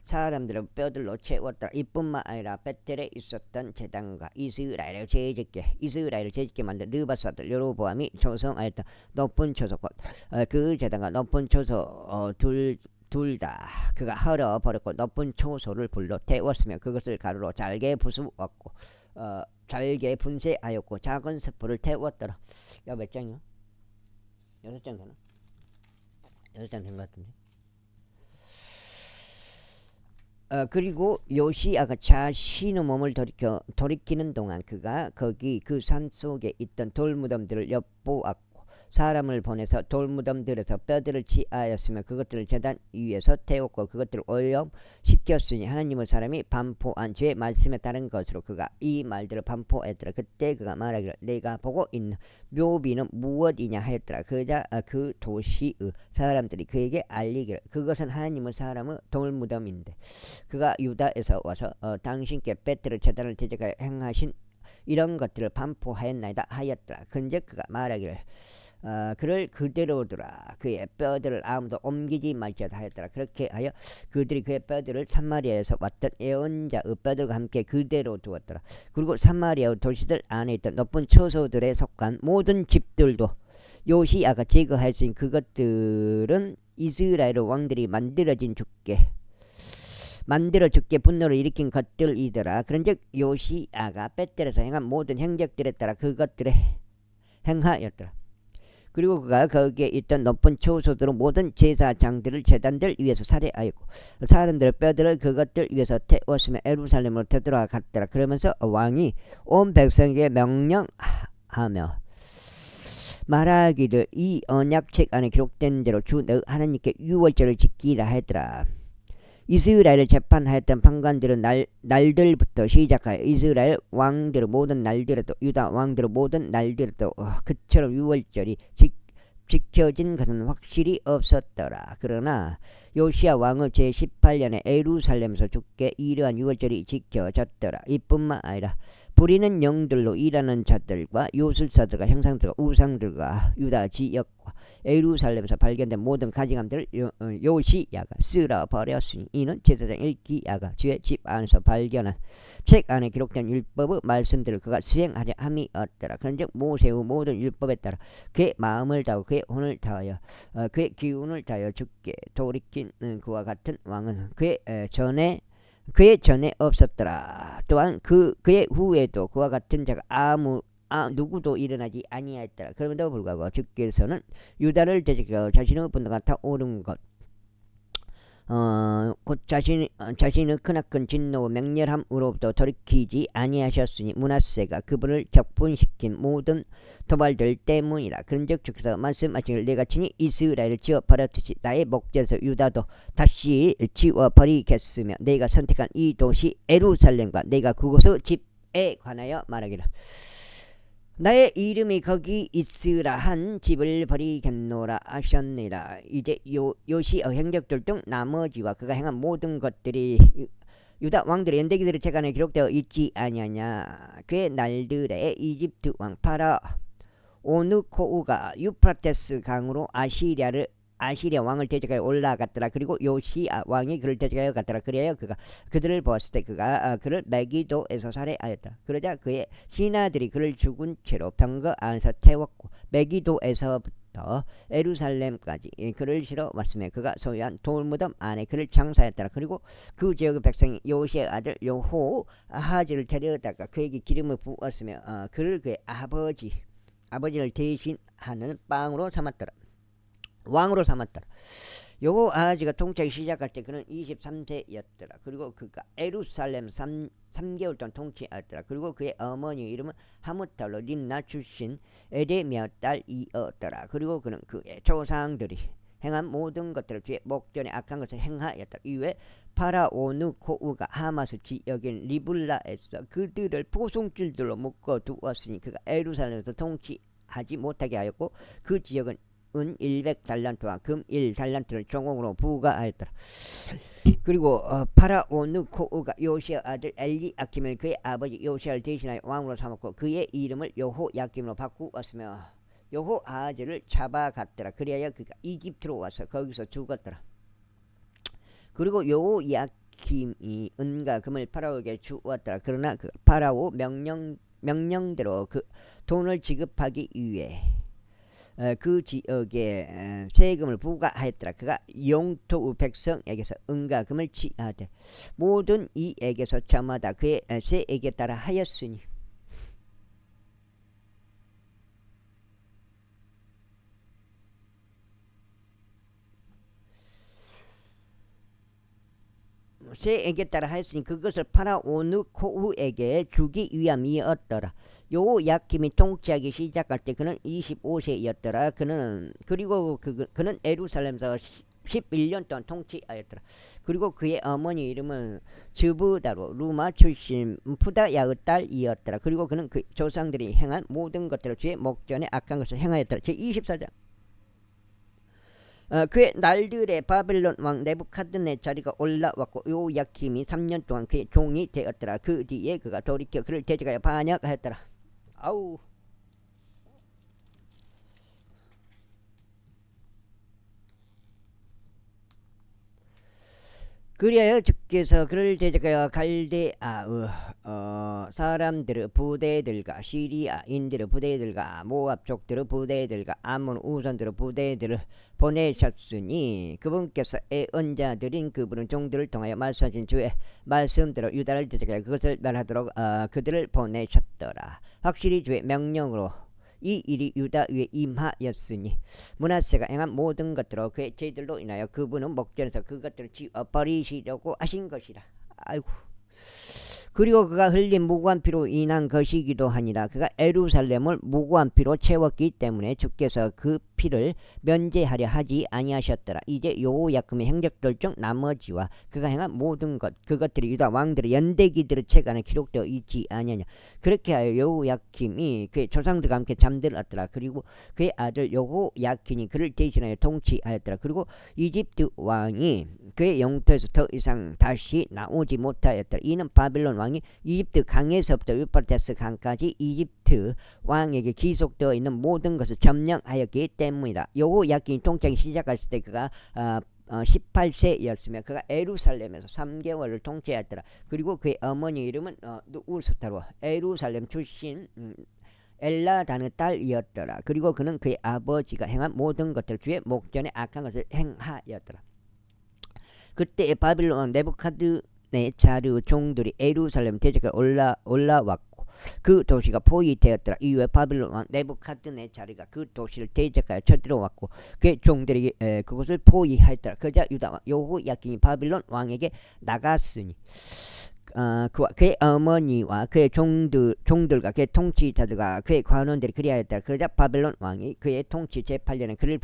사람들의 뼈들로 채웠더라. 이뿐만 아니라 베텔에 있었던 제단과 이스라엘을 재짓게 만든 느바사들 여로보암이 조성하였던 높은 초소과 그 제단과 높은 초소 둘 다 그가 헐어버렸고 높은 초소를 불로 태웠으며 그것을 가루로 잘게 부수었고 잘게 분쇄하였고 작은 숯불을 태웠더라. 야, 몇 장이요? 6장 되나? 6장 된 것 같은데. 그리고 요시아가 자신의 몸을 돌이키는 동안 그가 거기 그 산 속에 있던 돌무덤들을 엿보았고 사람을 보내서 돌무덤들에서 뼈들을 취하였으며 그것들을 제단 위에서 태웠고 그것들을 오염시켰으니 하나님의 사람이 반포한 주의 말씀에 따른 것으로 그가 이 말들을 반포했더라. 그때 그가 말하기를 내가 보고 있는 묘비는 무엇이냐 하였더라. 그러자 그 도시의 사람들이 그에게 알리기를 그것은 하나님의 사람의 돌무덤인데 그가 유다에서 와서 당신께 베트를 제단을 대적하여 행하신 이런 것들을 반포하였나이다 하였더라. 그런즉 그가 말하기를 그를 그대로 두라. 그의 뼈들을 아무도 옮기지 말지어다 하였더라. 그렇게 하여 그들이 그의 뼈들을 사마리아에서 왔던 예언자의 뼈들과 함께 그대로 두었더라. 그리고 사마리아의 도시들 안에 있던 높은 처소들에 속한 모든 집들도 요시아가 제거하였으니 그것들은 이스라엘 왕들이 만들어 죽게 분노를 일으킨 것들이더라. 그런즉 요시아가 베텔에서 행한 모든 행적들에 따라 그것들에 행하였더라. 그리고 그가 거기에 있던 높은 초소들은 모든 제사장들을 제단들 위에서 살해하였고 사람들의 뼈들을 그것들 위에서 태웠으며 예루살렘으로 되돌아갔더라. 그러면서 왕이 온 백성에게 명령하며 말하기를 이 언약책 안에 기록된 대로 주 너 하나님께 유월절을 지키라 하더라. 이스라엘을 재판하였던 판관들은 날들부터 시작하여 이스라엘 왕들의 모든 날들에도 유다 왕들의 모든 날들에도 그처럼 유월절이 지켜진 것은 확실히 없었더라. 그러나 요시야 왕의 제18년에 예루살렘에서 주께 이러한 유월절이 지켜졌더라. 이뿐만 아니라 부리는 영들로 일하는 자들과 요술사들과 형상들과 우상들과 유다 지역과 예루살렘에서 발견된 모든 가증함들을 요시야가 쓸어버렸으니 이는 제사장 일기야가 주의 집 안에서 발견한 책 안에 기록된 율법의 말씀들을 그가 수행하려 함이었더라. 그런즉 모세의 모든 율법에 따라 그의 마음을 다하고 그의 혼을 다하여 그의 기운을 다하여 주께 돌이킨 그와 같은 왕은 그의 전에 없었더라. 또한 그의 후에도 그와 같은 자가 누구도 일어나지 아니하였더라. 그럼에도 불구하고 주께서는 유다를 대적하여 자신의 분노가 타오른 것 곧 자신의 크나큰 진노와 맹렬함으로부터 돌이키지 아니하셨으니 므낫세가 그분을 격분시킨 모든 도발들 때문이라. 그런즉 주께서 말씀하시기를 내가 친히 이스라엘을 지워버렸듯이 나의 목전에서 유다도 다시 지워버리겠으며 내가 선택한 이 도시 예루살렘과 내가 그곳의 집에 관하여 말하기를 나의 이름이 거기 있으라 한 집을 버리겠노라 하셨느니라. 이제 요시의 행적들 중 나머지와 그가 행한 모든 것들이 유다 왕들의 연대기들의 책 안에 기록되어 있지 아니하냐. 그의 날들에 이집트 왕 파라 오느코우가 유프라테스 강으로 아시리아 왕을 대적하여 올라갔더라. 그리고 요시아 왕이 그를 대적하여 갔더라. 그리하여 그가 그들을 보았을 때 그가 그를 메기도에서 살해하였다. 그러자 그의 신하들이 그를 죽은 채로 병거 안에서 태웠고 메기도에서부터 예루살렘까지 그를 실어 왔으며 그가 소유한 돌무덤 안에 그를 장사했더라. 그리고 그 지역의 백성이 요시의 아들 여호아하즈를 데려다가 그에게 기름을 부었으며 그를 그의 아버지를 대신하는 왕으로 삼았더라. 여호아하즈가 통치하기 시작할 때 그는 23세였더라. 그리고 그가 예루살렘 3개월 동안 통치하였더라. 그리고 그의 어머니 이름은 하무탈로 림나 출신 에데미아 딸이었더라. 그리고 그는 그의 조상들이 행한 모든 것들을 주의 목전에 악한 것을 행하였더라. 이후에 파라오느코우가 하마스 지역인 리블라에서 그들을 포송줄들로 묶어두었으니 그가 예루살렘에서 통치하지 못하게 하였고 그 지역은 은 100달란트와 금 1달란트를 종옥으로 부과하였더라. 그리고 파라오느코우가 요시아 아들 엘리야킴을 그의 아버지 요시아를 대신하여 왕으로 삼았고 그의 이름을 여호야킴으로 바꾸었으며 여호아하즈를 잡아갔더라. 그리하여 그가 이집트로 와서 거기서 죽었더라. 그리고 여호야킴이 은과 금을 파라오에게 주었더라. 그러나 그 파라오 명령대로 그 돈을 지급하기 위해 그 지역에 세금을 부과하였더라. 그가 영토의 백성에게서 은과 금을 취하되 모든 이에게서 저마다 그의 세에게 따라 하였으니 세에게 따라 하였으니 그것을 파라오 느코우에게 주기 위함이었더라. 요 야킴이 통치하기 시작할 때 그는 25세였더라. 그리고 그는 예루살렘에서 11년 동안 통치하였더라. 그리고 그의 어머니 이름은 즈브다로 루마 출신 푸다야의 딸이었더라. 그리고 그는 그 조상들이 행한 모든 것들을 주의 목전에 악한 것을 행하였더라. 제24장. 그의 날들에 바벨론 왕 네부카드네자리가 올라왔고 요야킴이 3년 동안 그의 종이 되었더라. 그 뒤에 그가 돌이켜 그를 대적하여 반역하였더라. 아우. 그리하여 주께서 그를 대적하여 갈대아의 사람들의 부대들과 시리아인들의 부대들과 모압족들의 부대들과 아몬 우선들의 부대들을 보내셨으니 그분께서 애언자들인 그분은 종들을 통하여 말씀하신 주의 말씀대로 유다를 대적하여 그것을 멸하도록 그들을 보내셨더라. 확실히 주의 명령으로 이 일이 유다 위에 임하였으니 므낫세가 행한 모든 것들로 그의 죄들로 인하여 그분은 목전에서 그것들을 지워버리시려고 하신 것이라. 아이고. 그리고 그가 흘린 무고한 피로 인한 것이기도 하니라. 그가 예루살렘을 무고한 피로 채웠기 때문에 주께서 그 피를 면제하려 하지 아니하셨더라. 이제 여호야김의 행적들 중 나머지와 그가 행한 모든 것 그것들이 유다 왕들의 연대기들의 책 안에 기록되어 있지 아니하냐. 그렇게 하여 여호야김이 그의 조상들과 함께 잠들었더라. 그리고 그의 아들 여호야킨이 그를 대신하여 통치하였더라. 그리고 이집트 왕이 그의 영토에서 더 이상 다시 나오지 못하였더라. 이는 바빌론 왕이 이집트 강에서부터 유프라테스 강까지 이집트 왕에게 기속되어 있는 모든 것을 점령하였기 때문이다. 여호야킨이 통치하기 시작했을 때 그가 18세였으며 그가 예루살렘에서 3개월을 통치하였더라. 그리고 그의 어머니 이름은 우스타로 예루살렘 출신 엘라단의 딸이었더라. 그리고 그는 그의 아버지가 행한 모든 것들 주의 목전에 악한 것을 행하였더라. 그때 바빌론 왕 네부카드네자르 종들이 예루살렘 대적에 올라왔고 그 도시가 포위되었더라. 이후에 바빌론 왕 네부카드네자르가 그 도시를 대적하여 쳐들어왔고 그의 종들이 그곳을 포위하였더라. 그러자 유다 왕 여호야김이 바빌론 왕에게 나갔으니 그의 어머니와 그의 종들과 그의 통치자들과 그의 관원들이 그리하였더라. 그러자 바빌론 왕이 그의 통치 제8년에 그를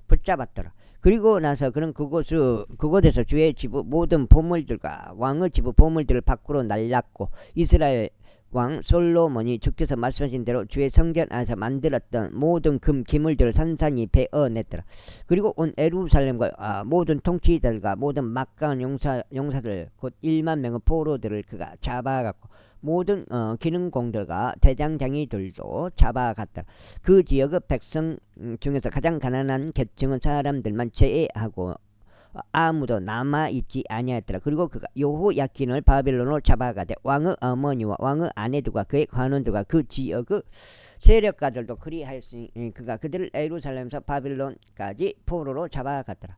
붙잡았더라. 그리고 나서 그는 그곳에서 주의 지부 모든 보물들과 왕의 지부 보물들을 밖으로 날랐고 이스라엘 왕 솔로몬이 주께서 말씀하신 대로 주의 성전 안에서 만들었던 모든 금 기물들을 산산히 베어냈더라. 그리고 온 예루살렘과 모든 통치자들과 모든 막강한 용사들 곧 1만 명의 포로들을 그가 잡아갔고 모든 기능공들과 대장장이들도 잡아갔더라. 그 지역의 백성 중에서 가장 가난한 계층의 사람들만 제외하고 아무도 남아있지 아니하였더라. 그리고 그가 여호야킨을 바빌론으로 잡아가되 왕의 어머니와 왕의 아내들과 그의 관원들과 그 지역의 세력가들도 그리하였으니 그가 그들을 예루살렘에서 바빌론까지 포로로 잡아갔더라.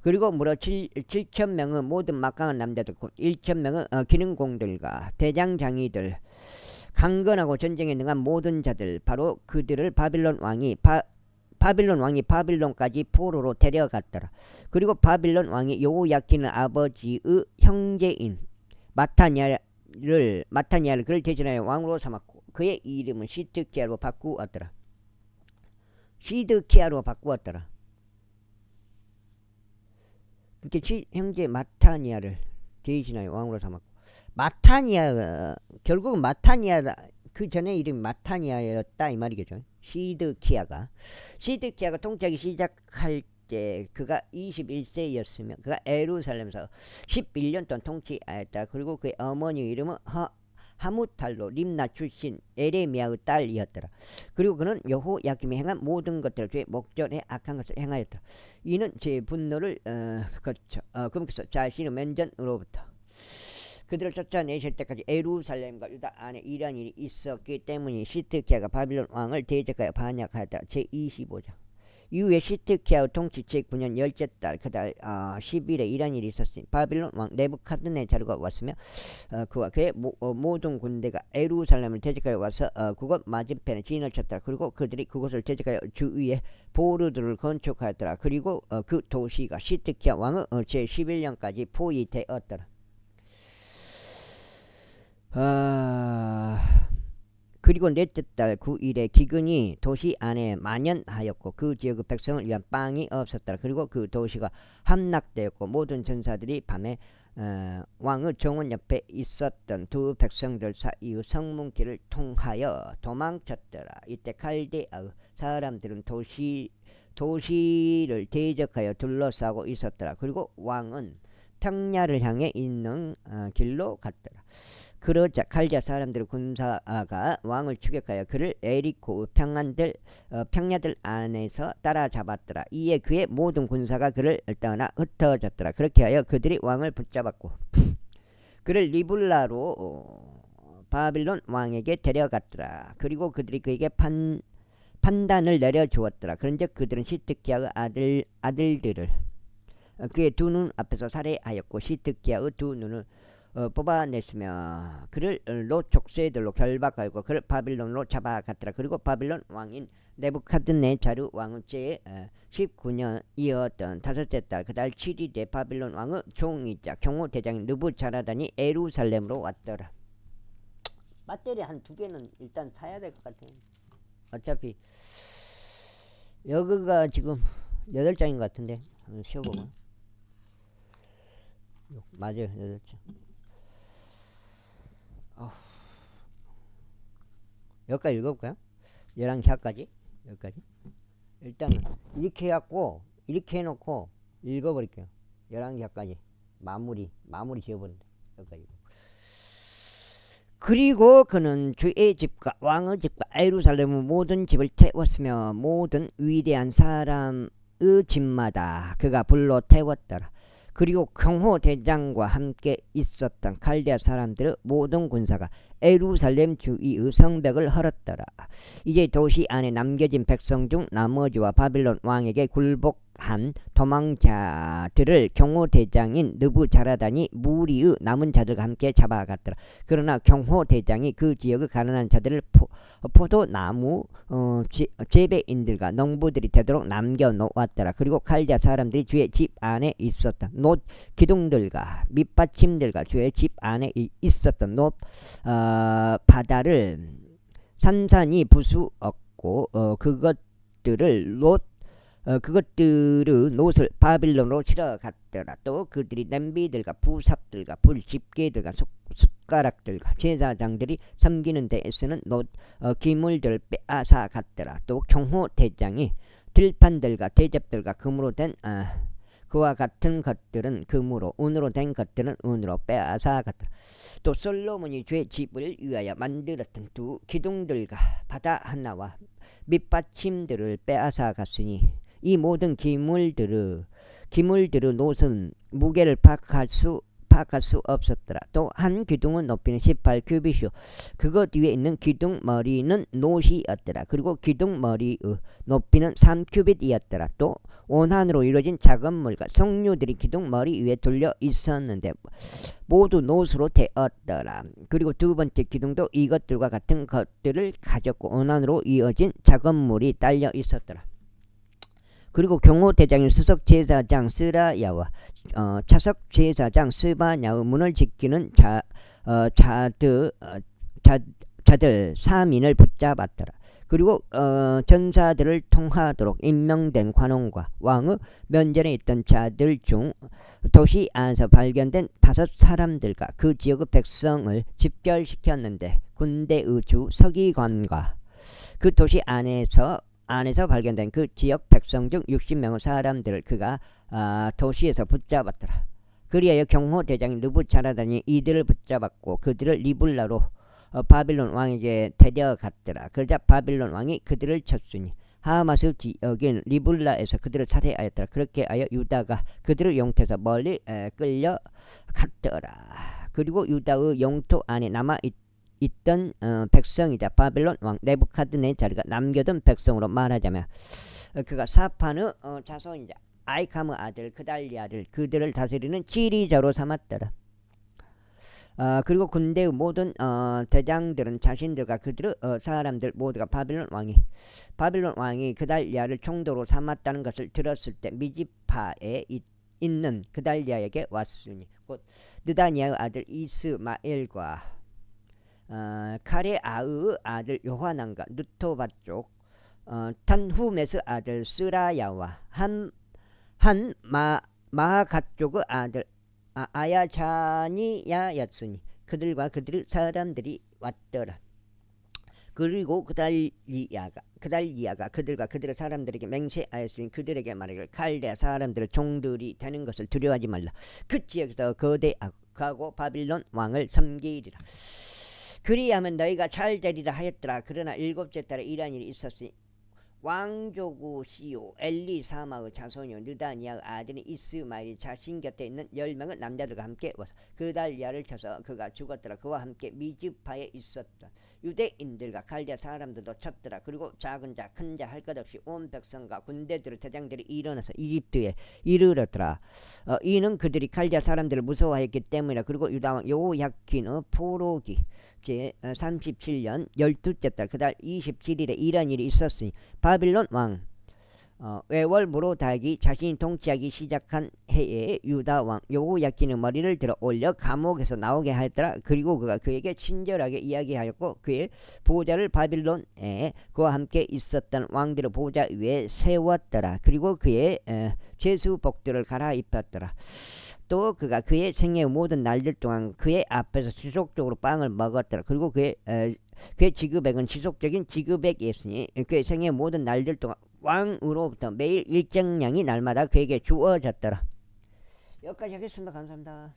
그리고 무려 7,000명의 모든 막강한 남자들 곧 1,000명의 기능공들과 대장장이들 강건하고 전쟁에 능한 모든 자들 바로 그들을 바빌론 왕이 바빌론까지 포로로 데려갔더라. 그리고 바빌론 왕이 여호야킨의 아버지의 형제인 마타니아를 그를 대신하여 왕으로 삼았고 그의 이름은 시드키야로 바꾸었더라. 이렇게 형제 마타니아를 대신하여 왕으로 삼았고 결국은 마타니아 그 전에 이름이 마타니아였다 이 말이겠죠. 시드키야가 통치하기 시작할 때 그가 21세였으며 그가 예루살렘에서 11년 동안 통치하였다. 그리고 그의 어머니 이름은 하무탈로 림나 출신 에레미야의 딸이었더라. 그리고 그는 여호야김이 행한 모든 것들을 주의 목전에 악한 것을 행하였더라. 이는 제 분노를 그분께서 자신의 면전으로부터 그들을 쫓아내실 때까지 예루살렘과 유다 안에 이러한 일이 있었기 때문에 시드키야가 바빌론 왕을 대적하여 반역하였다. 제25장. 이후에 시드키야 통치 제9년 열째 달 그달 10일에 이런 일이 있었으니 바빌론 왕 네부카드네자르가 왔으며 그와 그의 모든 군대가 예루살렘을 대적하여 와서 그곳 맞은편에 진을 쳤더라. 그리고 그들이 그곳을 대적하여 주위에 보르들을 건축하였더라. 그리고 그 도시가 시드키야 왕의 제11년까지 포위되었더라. 그리고 넷째 달 9일에 기근이 도시 안에 만연하였고 그 지역의 백성을 위한 빵이 없었더라. 그리고 그 도시가 함락되었고 모든 전사들이 밤에 왕의 정원 옆에 있었던 두 백성들 사이의 성문길을 통하여 도망쳤더라. 이때 칼데아의 사람들은 도시를 대적하여 둘러싸고 있었더라. 그리고 왕은 평야를 향해 있는 길로 갔더라. 그러자 칼디아 사람들의 군사가 왕을 추격하여 그를 에리코의 평야들 안에서 따라잡았더라. 이에 그의 모든 군사가 그를 떠나 흩어졌더라. 그렇게 하여 그들이 왕을 붙잡았고 그를 리블라로 바빌론 왕에게 데려갔더라. 그리고 그들이 그에게 판단을 내려주었더라. 그런즉 그들은 시드키야의 아들들을 그의 두 눈 앞에서 살해하였고 시드키야의 두 눈을 뽑아냈으며 그를 롯 족쇄들로 결박하고 그를 바빌론으로 잡아갔더라. 그리고 바빌론 왕인 네부카드네자르 왕의 제 19년이었던 다섯째 달 그달 7일에 바빌론 왕의 종이자 경호대장인 느부자라단이 예루살렘으로 왔더라. 배터리 한 2개는 일단 사야 될 것 같아요. 어차피 여기가 지금 8장인 것 같은데 쉬어보고 맞아요. 8장. 여기까지 읽어볼까요? 11시까지 여기까지 일단 이렇게 해갖고 이렇게 해놓고 읽어버릴게요. 11시까지 마무리 지어버린다. 여기까지. 그리고 그는 주의 집과 왕의 집과 예루살렘의 모든 집을 태웠으며 모든 위대한 사람의 집마다 그가 불로 태웠더라. 그리고 경호대장과 함께 있었던 칼디아 사람들의 모든 군사가 예루살렘 주위의 성벽을 헐었더라. 이제 도시 안에 남겨진 백성 중 나머지와 바빌론 왕에게 굴복한 도망자들을 경호대장인 느부자라단이 무리의 남은 자들과 함께 잡아갔더라. 그러나 경호대장이 그 지역의 가난한 자들을 포도나무 재배인들과 농부들이 되도록 남겨놓았더라. 그리고 칼디아 사람들이 주의 집 안에 있었던 놋 기둥들과 밑받침들과 주의 집 안에 있었던 놋 바다를 산산이 부수었고 그것들의 놋을 바빌론으로 실어갔더라. 또 그들이 냄비들과 부삽들과 불집게들과 숟가락들과 제사장들이 섬기는 데에 쓰는 놋 기물들을 빼앗아 갔더라. 또 경호대장이 들판들과 대접들과 금으로 된 그와 같은 것들은 금으로 은으로 된 것들은 은으로 빼앗아 갔더라. 또 솔로몬이 주의 집을 위하여 만들었던 두 기둥들과 바다 하나와 밑받침들을 빼앗아 갔으니 이 모든 기물들의 놋은 무게를 파악할 수 없었더라. 또 한 기둥은 높이는 18규빗이요 그것 위에 있는 기둥 머리는 놋이었더라. 그리고 기둥 머리의 높이는 3규빗이었더라. 또 원한으로 이루어진 작은 물과 석류들이 기둥 머리 위에 돌려 있었는데 모두 놋으로 되었더라. 그리고 두 번째 기둥도 이것들과 같은 것들을 가졌고 원한으로 이어진 작은 물이 딸려 있었더라. 그리고 경호대장인 수석제사장 스라야와 차석제사장 스바냐의 문을 지키는 자들 3인을 붙잡았더라. 그리고 전사들을 통하도록 임명된 관원과 왕의 면전에 있던 자들 중 도시 안에서 발견된 5사람들과 그 지역의 백성을 집결시켰는데 군대의 주 서기관과 그 도시 안에서 발견된 그 지역 백성 중 60명의 사람들을 그가 도시에서 붙잡았더라. 그리하여 경호대장인 느부자라단이 이들을 붙잡았고 그들을 리블라로 바빌론 왕에게 데려갔더라. 그러자 바빌론 왕이 그들을 쳤으니 하마스 지역인 리블라에서 그들을 살해하였더라. 그렇게 하여 유다가 그들을 영토에서 멀리 끌려갔더라. 그리고 유다의 영토 안에 남아있던 백성이자 바빌론 왕 네부카드네자르가 남겨둔 백성으로 말하자면 그가 사판의 자손이자 아이캄의 아들 그달리아를 그들을 다스리는 지리자로 삼았더라. 그리고 군대의 모든 대장들은 자신들과 그들의 사람들 모두가 바빌론 왕이 그달리아를 총독으로 삼았다는 것을 들었을 때 미지파에 있는 그달리아에게 왔으니 곧 느다니아의 아들 이스마엘과 카레아의 아들 요하난과 누토바 쪽 탄후메스 아들 스라야와 한 마하갓 쪽의 아들 아야자니야였으니 그들과 그들의 사람들이 왔더라. 그리고 그달리아가 그들과 그들의 사람들에게 맹세하였으니 그들에게 말하기를 칼데아 사람들의 종들이 되는 것을 두려워하지 말라. 그 지역에서 거대하고 바빌론 왕을 섬기리라. 그리하면 너희가 잘 되리라 하였더라. 그러나 일곱째 달에 이러한 일이 있었으니 왕조구 시오 엘리사마의 자손이요 느다니아의 아들인 이스마엘이 자신 곁에 있는 10명의 남자들과 함께 와서 그달리아를 쳐서 그가 죽었더라. 그와 함께 미즈파에 있었던 유대인들과 갈대아 사람들도 쳤더라. 그리고 작은 자 큰 자 할 것 없이 온 백성과 군대들의 대장들이 일어나서 이집트에 이르렀더라. 이는 그들이 갈대아 사람들을 무서워했기 때문이라. 그리고 유다왕 여호야킨의 포로기 제 37년 12째 달 그달 27일에 이런 일이 있었으니 바빌론 왕 외월무로 닭이 자신이 통치하기 시작한 해에 유다 왕 여호야킨의 머리를 들어 올려 감옥에서 나오게 하였더라. 그리고 그가 그에게 친절하게 이야기하였고 그의 보좌를 바빌론에 그와 함께 있었던 왕들의 보좌 위에 세웠더라. 그리고 그의 죄수복들을 갈아입혔더라. 또 그가 그의 생애의 모든 날들 동안 그의 앞에서 지속적으로 빵을 먹었더라. 그리고 그의 지급액은 지속적인 지급액이었으니 그의 생애의 모든 날들 동안 왕으로부터 매일 일정량이 날마다 그에게 주어졌더라. 여기까지 하겠습니다. 감사합니다.